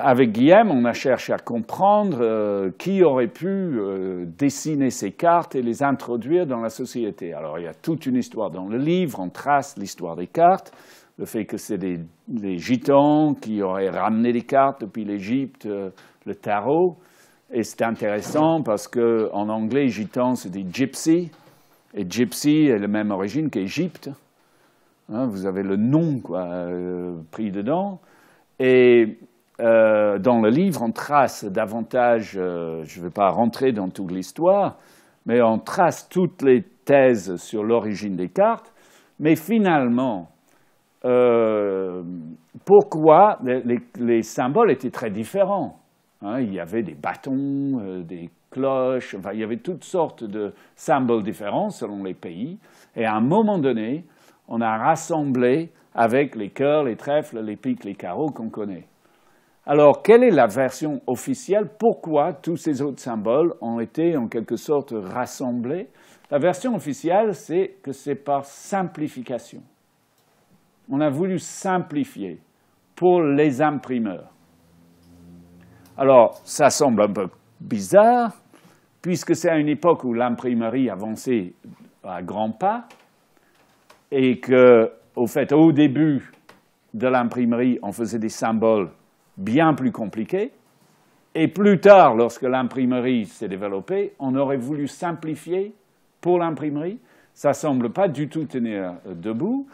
Avec Guillaume, on a cherché à comprendre qui aurait pu dessiner ces cartes et les introduire dans la société. Alors, il y a toute une histoire dans le livre, on trace l'histoire des cartes, le fait que c'est des gitans qui auraient ramené des cartes depuis l'Égypte, le tarot. Et c'est intéressant parce qu'en anglais, gitan, c'est dit gypsy, et gypsy est la même origine qu'Égypte. Hein, vous avez le nom pris dedans. Et dans le livre, on trace davantage, je ne vais pas rentrer dans toute l'histoire, mais on trace toutes les thèses sur l'origine des cartes. Mais finalement, pourquoi les symboles étaient très différents, hein, il y avait des bâtons, des cloches, enfin, il y avait toutes sortes de symboles différents selon les pays. Et à un moment donné, on a rassemblé avec les cœurs, les trèfles, les piques, les carreaux qu'on connaît. Alors, quelle est la version officielle? Pourquoi tous ces autres symboles ont été en quelque sorte rassemblés? La version officielle, c'est que c'est par simplification. On a voulu simplifier pour les imprimeurs. Alors, ça semble un peu bizarre, puisque c'est à une époque où l'imprimerie avançait à grands pas, et qu'au fait, au début de l'imprimerie, on faisait des symboles bien plus compliqués, et plus tard, lorsque l'imprimerie s'est développée, on aurait voulu simplifier pour l'imprimerie. Ça ne semble pas du tout tenir debout,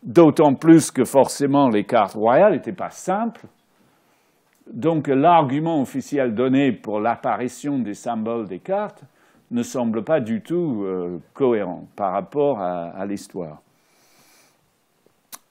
d'autant plus que forcément les cartes royales n'étaient pas simples. Donc l'argument officiel donné pour l'apparition des symboles des cartes ne semble pas du tout cohérent par rapport à l'histoire.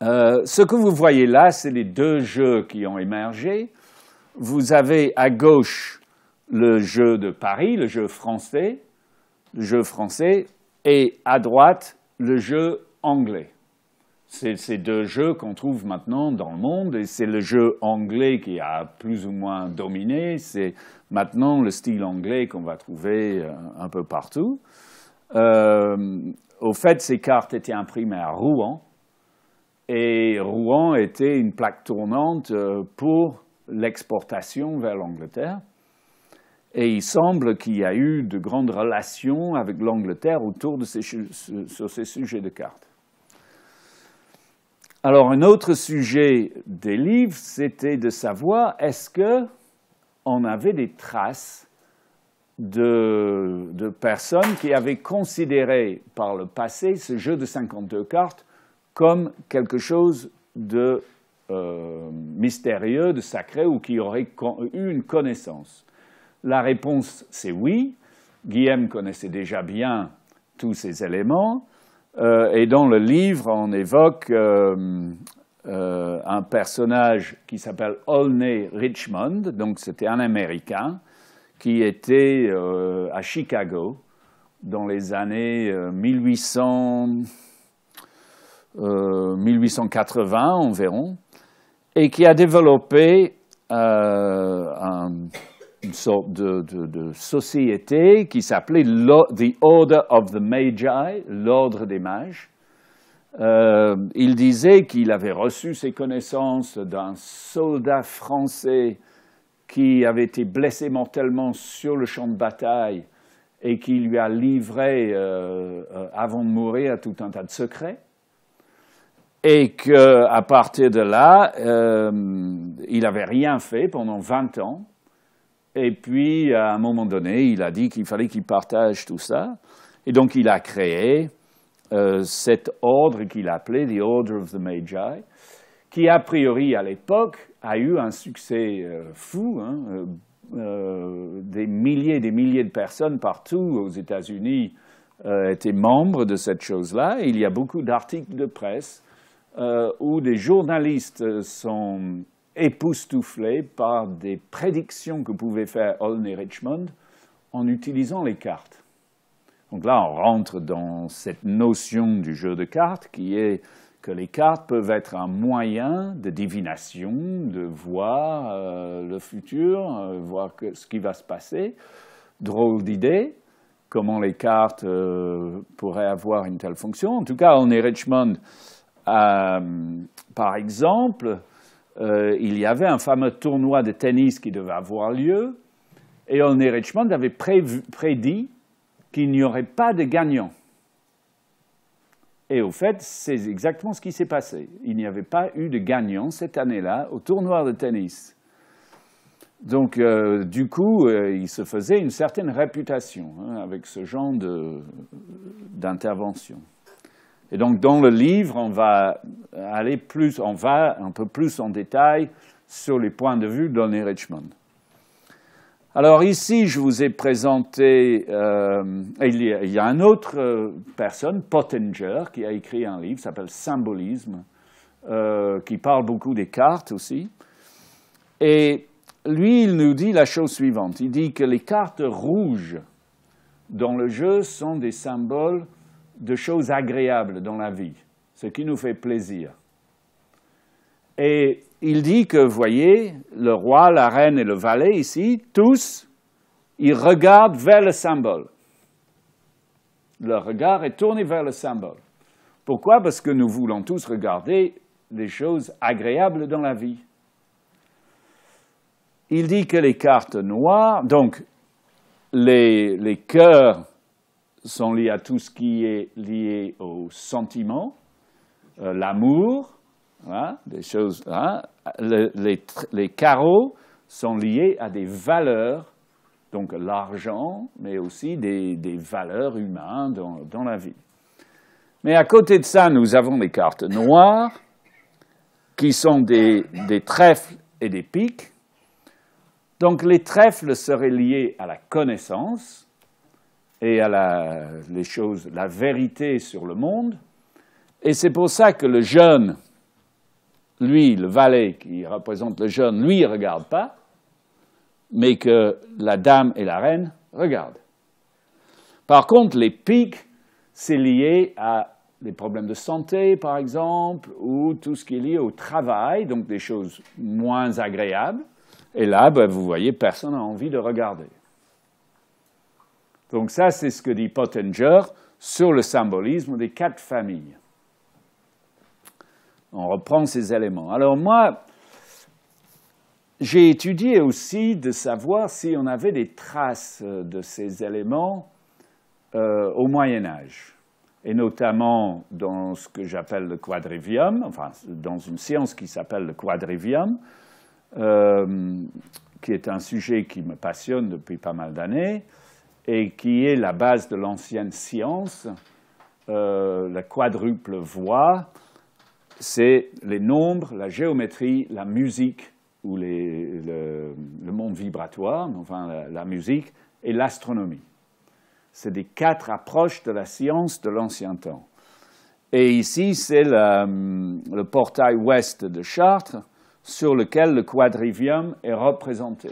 Ce que vous voyez là, c'est les deux jeux qui ont émergé. Vous avez à gauche le jeu de Paris, le jeu français, et à droite, le jeu anglais. C'est ces deux jeux qu'on trouve maintenant dans le monde, et c'est le jeu anglais qui a plus ou moins dominé. C'est maintenant le style anglais qu'on va trouver un peu partout. Au fait, ces cartes étaient imprimées à Rouen, et Rouen était une plaque tournante pour l'exportation vers l'Angleterre. Et il semble qu'il y a eu de grandes relations avec l'Angleterre autour de sur ces sujets de cartes. Alors, un autre sujet des livres, c'était de savoir est-ce qu'on avait des traces de personnes qui avaient considéré par le passé ce jeu de 52 cartes comme quelque chose de mystérieux, de sacré, ou qui aurait eu une connaissance. La réponse, c'est oui. Guillaume connaissait déjà bien tous ces éléments. Et dans le livre, on évoque un personnage qui s'appelle Olney Richmond. Donc, c'était un Américain qui était à Chicago dans les années 1880 environ, et qui a développé une sorte de société qui s'appelait The Order of the Magi, l'ordre des mages. Il disait qu'il avait reçu ses connaissances d'un soldat français qui avait été blessé mortellement sur le champ de bataille et qui lui a livré, avant de mourir, tout un tas de secrets. Et qu'à partir de là, il n'avait rien fait pendant 20 ans. Et puis, à un moment donné, il a dit qu'il fallait qu'il partage tout ça. Et donc, il a créé cet ordre qu'il appelait The Order of the Magi, qui, a priori, à l'époque, a eu un succès fou. Hein. Des milliers de personnes partout aux États-Unis étaient membres de cette chose-là. Et il y a beaucoup d'articles de presse où des journalistes sont époustouflés par des prédictions que pouvait faire Olney Richmond en utilisant les cartes. Donc là, on rentre dans cette notion du jeu de cartes qui est que les cartes peuvent être un moyen de divination, de voir le futur, voir ce qui va se passer. Drôle d'idée, comment les cartes pourraient avoir une telle fonction. En tout cas, Olney Richmond par exemple, il y avait un fameux tournoi de tennis qui devait avoir lieu, et Olney Richmond avait prédit qu'il n'y aurait pas de gagnant. Et au fait, c'est exactement ce qui s'est passé. Il n'y avait pas eu de gagnant cette année-là au tournoi de tennis. Donc, du coup, il se faisait une certaine réputation avec ce genre d'intervention. Et donc, dans le livre, on va un peu plus en détail sur les points de vue d'Olney Richmond. Alors ici, je vous ai présenté, il y a une autre personne, Pottenger, qui a écrit un livre qui s'appelle Symbolisme, qui parle beaucoup des cartes aussi. Et lui, il nous dit la chose suivante. Il dit que les cartes rouges dans le jeu sont des symboles de choses agréables dans la vie, ce qui nous fait plaisir. Et il dit que, vous voyez, le roi, la reine et le valet ici, tous, ils regardent vers le symbole. Leur regard est tourné vers le symbole. Pourquoi? Parce que nous voulons tous regarder les choses agréables dans la vie. Il dit que les cartes noires, donc les cœurs sont liés à tout ce qui est lié au sentiment, l'amour, hein, des choses. Hein, les carreaux sont liés à des valeurs, donc l'argent, mais aussi des valeurs humaines dans la vie. Mais à côté de ça, nous avons les cartes noires, qui sont des trèfles et des piques. Donc les trèfles seraient liés à la connaissance et à la vérité sur le monde. Et c'est pour ça que le jeune, lui, le valet qui représente le jeune, lui, ne regarde pas, mais que la dame et la reine regardent. Par contre, les piques, c'est lié à des problèmes de santé, par exemple, ou tout ce qui est lié au travail, donc des choses moins agréables. Et là, vous voyez, personne n'a envie de regarder. Donc ça, c'est ce que dit Pottenger sur le symbolisme des 4 familles. On reprend ces éléments. Alors moi, j'ai étudié aussi de savoir si on avait des traces de ces éléments au Moyen-Âge, et notamment dans ce que j'appelle le quadrivium, enfin dans une science qui s'appelle le quadrivium, qui est un sujet qui me passionne depuis pas mal d'années et qui est la base de l'ancienne science, la quadruple voie. C'est les nombres, la géométrie, la musique, ou le monde vibratoire, enfin la musique, et l'astronomie. C'est des 4 approches de la science de l'ancien temps. Et ici, c'est le portail ouest de Chartres, sur lequel le quadrivium est représenté.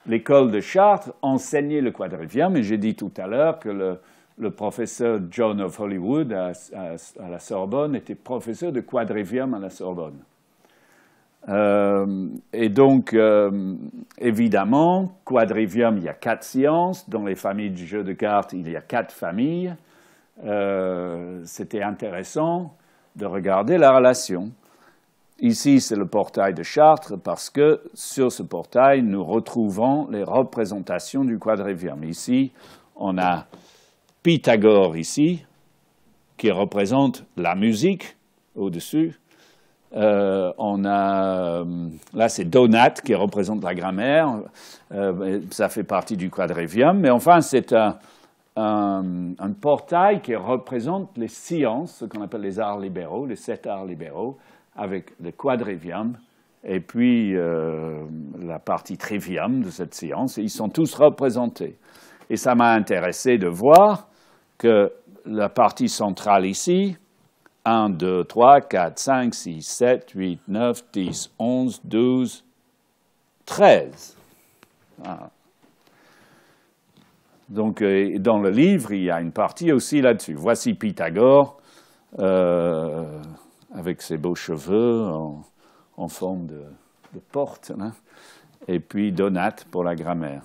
L'école de Chartres enseignait le quadrivium, et j'ai dit tout à l'heure que le professeur John of Hollywood à la Sorbonne était professeur de quadrivium à la Sorbonne. Et donc, évidemment, quadrivium, il y a 4 sciences. Dans les familles du jeu de cartes, il y a 4 familles. C'était intéressant de regarder la relation. Ici, c'est le portail de Chartres, parce que sur ce portail, nous retrouvons les représentations du quadrivium. Ici, on a Pythagore ici, qui représente la musique au-dessus. On a, là, c'est Donat qui représente la grammaire. Ça fait partie du quadrivium. Mais enfin, c'est un portail qui représente les sciences, ce qu'on appelle les arts libéraux, les 7 arts libéraux, avec le quadrivium et puis la partie trivium de cette science. Et ils sont tous représentés. Et ça m'a intéressé de voir que la partie centrale ici, 1, 2, 3, 4, 5, 6, 7, 8, 9, 10, 11, 12, 13. Voilà. Donc, dans le livre, il y a une partie aussi là-dessus. Voici Pythagore, avec ses beaux cheveux en forme de porte, hein, et puis Donat pour la grammaire.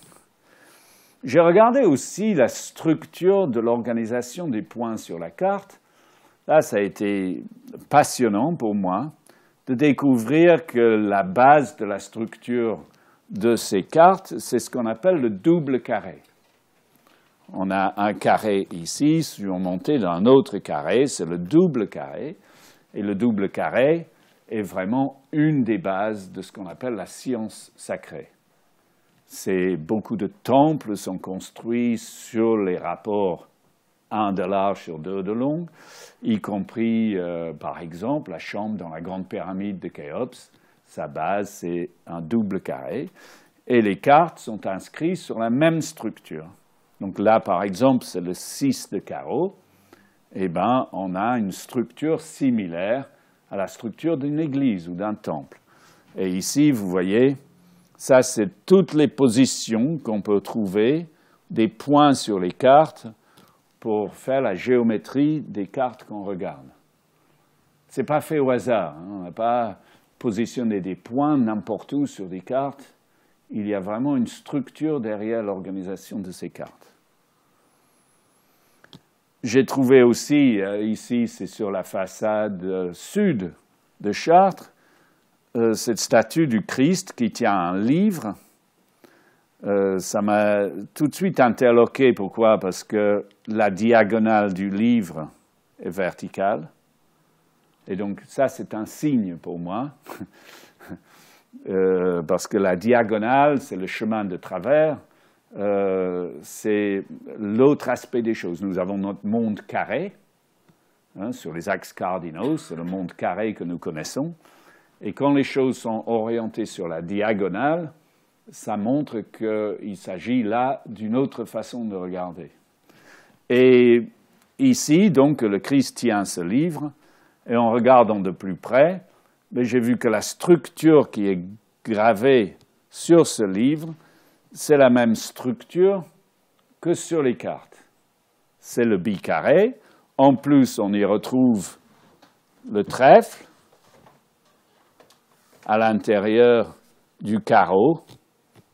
J'ai regardé aussi la structure de l'organisation des points sur la carte. Là, ça a été passionnant pour moi de découvrir que la base de la structure de ces cartes, c'est ce qu'on appelle le double carré. On a un carré ici, surmonté d'un autre carré, c'est le double carré. Et le double carré est vraiment une des bases de ce qu'on appelle la science sacrée. Beaucoup de temples sont construits sur les rapports 1 de large sur 2 de long, y compris, par exemple, la chambre dans la grande pyramide de Khéops. Sa base, c'est un double carré. Et les cartes sont inscrites sur la même structure. Donc là, par exemple, c'est le 6 de carreau. Eh bien, on a une structure similaire à la structure d'une église ou d'un temple. Et ici, vous voyez, ça, c'est toutes les positions qu'on peut trouver, des points sur les cartes, pour faire la géométrie des cartes qu'on regarde. Ce n'est pas fait au hasard. On n'a pas positionné des points n'importe où sur des cartes. Il y a vraiment une structure derrière l'organisation de ces cartes. J'ai trouvé aussi, ici c'est sur la façade sud de Chartres, cette statue du Christ qui tient un livre. Ça m'a tout de suite interloqué. Pourquoi? Parce que la diagonale du livre est verticale. Et donc ça, c'est un signe pour moi. Parce que la diagonale, c'est le chemin de travers. C'est l'autre aspect des choses. Nous avons notre monde carré, sur les axes cardinaux. C'est le monde carré que nous connaissons. Et quand les choses sont orientées sur la diagonale, ça montre qu'il s'agit là d'une autre façon de regarder. Et ici, donc, le Christ tient ce livre, et en regardant de plus près, j'ai vu que la structure qui est gravée sur ce livre, c'est la même structure que sur les cartes. C'est le bicarré. En plus, on y retrouve le trèfle à l'intérieur du carreau.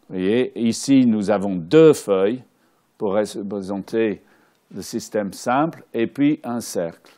Vous voyez, ici, nous avons 2 feuilles pour représenter le système simple et puis un cercle.